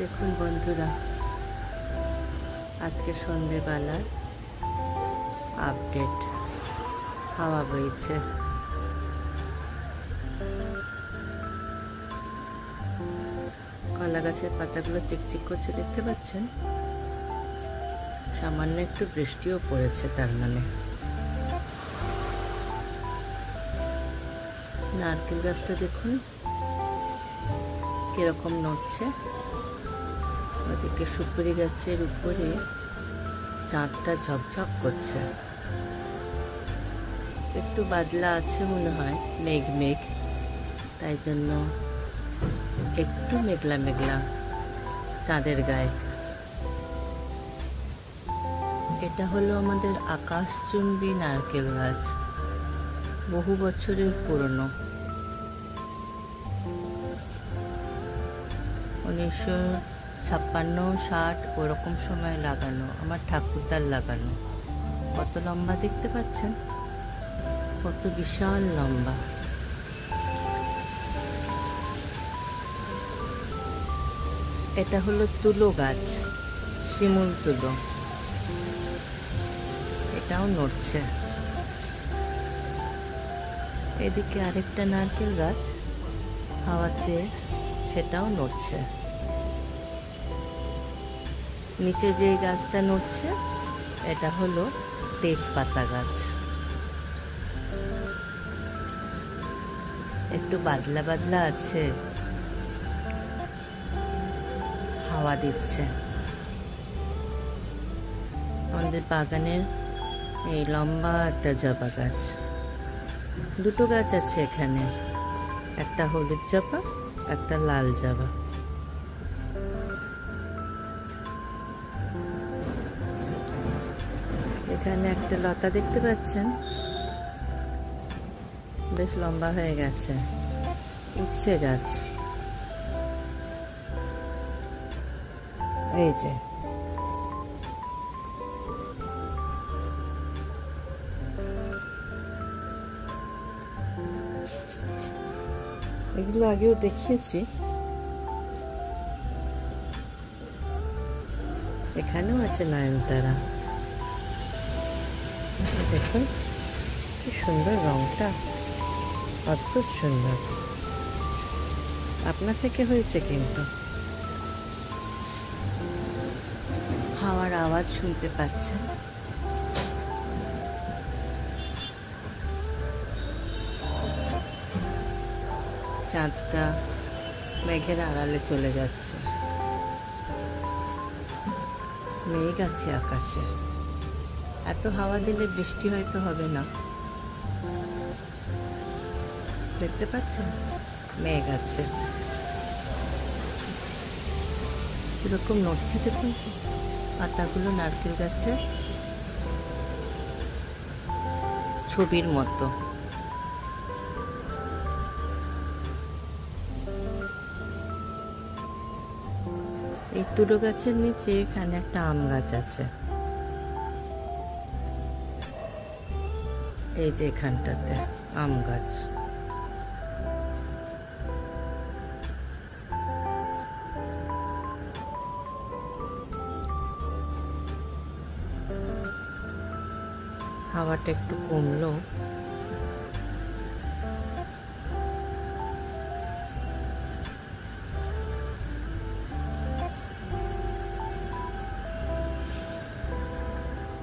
দেখুন বন্ধুরা, আজকে সন্ধেবেলার আপডেট। হাওয়া বইছে। কলা গাছের পাতাগুলো চিকচিক করছে, দেখতে পাচ্ছেন? সামান্য একটু বৃষ্টিও পড়েছে, তার মানে নারকেল গাছটা দেখুন কিরকম নড়ছে। ওদিকে সুপারি গাছের উপরে চাঁদটা ঝকঝক করছে। একটু বাদলা আছে মনে হয়, মেঘ মেঘ, তাই জন্য একটু মেঘলা মেঘলা চাঁদের গায়ে। এটা হলো আমাদের আকাশচুম্বী নারকেল গাছ, বহু বছরের পুরনো। 1956-60 ওরকম সময় লাগানো, আমার ঠাকুরদার লাগানো। কত লম্বা দেখতে পাচ্ছেন, কত বিশাল লম্বা। এটা হলো তুলো গাছ, শিমুল তুলো, এটাও নড়ছে। এদিকে আরেকটা নারকেল গাছ হাওয়াতে, সেটাও নড়ছে। নিচে যে গাছটা নড়ছে এটা হলো তেজপাতা গাছ। একটু বাদলা বাদলা আছে, হাওয়া দিচ্ছে। আমাদের বাগানের এই লম্বা একটা জবা গাছ, দুটো গাছ আছে এখানে, একটা হলুদ জবা, একটা লাল জবা। এখানে একটা লতা দেখতে পাচ্ছেন, বেশ লম্বা হয়ে গেছে, উচ্ছে গাছ। এই যে এগুলো আগেও দেখিয়েছি। এখানেও আছে নয়নতারা, দেখুন কি সুন্দর রংটা, অদ্ভুত সুন্দর। আপনা থেকে হয়েছে, কিন্তু হাওয়ার আওয়াজ শুনতে পাচ্ছেন। চাঁদটা মেঘের আড়ালে চলে যাচ্ছে, মেঘ আছে আকাশে। এত হাওয়া দিলে বৃষ্টি হয়তো হবে না, দেখতে পাচ্ছেন মেঘ আছে। এরকম নড়ছে, দেখুন পাতাগুলো নারকেল গাছে, ছবির মতো। এই তুলো গাছের নিচে এখানে একটা আম গাছ আছে, এই যে এখানটাতে আম গাছ। হাওয়াটা একটু কমলো,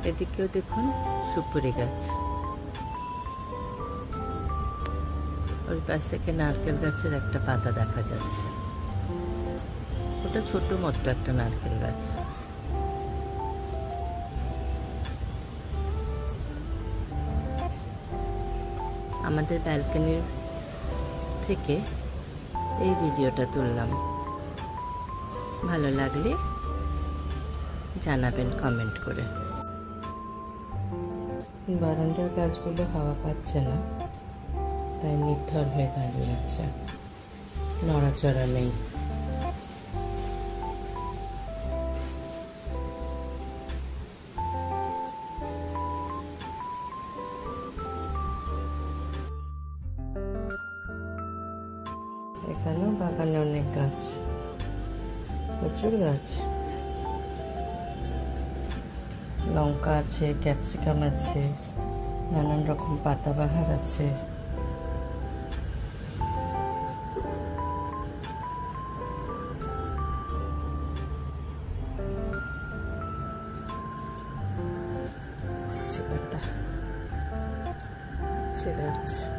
এদিকেও দেখুন সুপুরি গাছ, ওই পাশ থেকে নারকেল গাছের একটা পাতা দেখা যাচ্ছে। ওটা ছোট মতো একটা নারকেল গাছ। আমাদের ব্যালকনির থেকে এই ভিডিওটা তুললাম। ভালো লাগলে জানাবেন কমেন্ট করে। বারান্দার গাছগুলো হাওয়া পাচ্ছে না, তাই নির্ভর হয়ে দাঁড়িয়ে আছে, নড়াচড়া নেই। এখানেও বাগানে অনেক গাছ। প্রচুর গাছ, লঙ্কা আছে, ক্যাপসিকাম আছে, নানান রকম পাতাবাহার আছে। পাতা গাছ।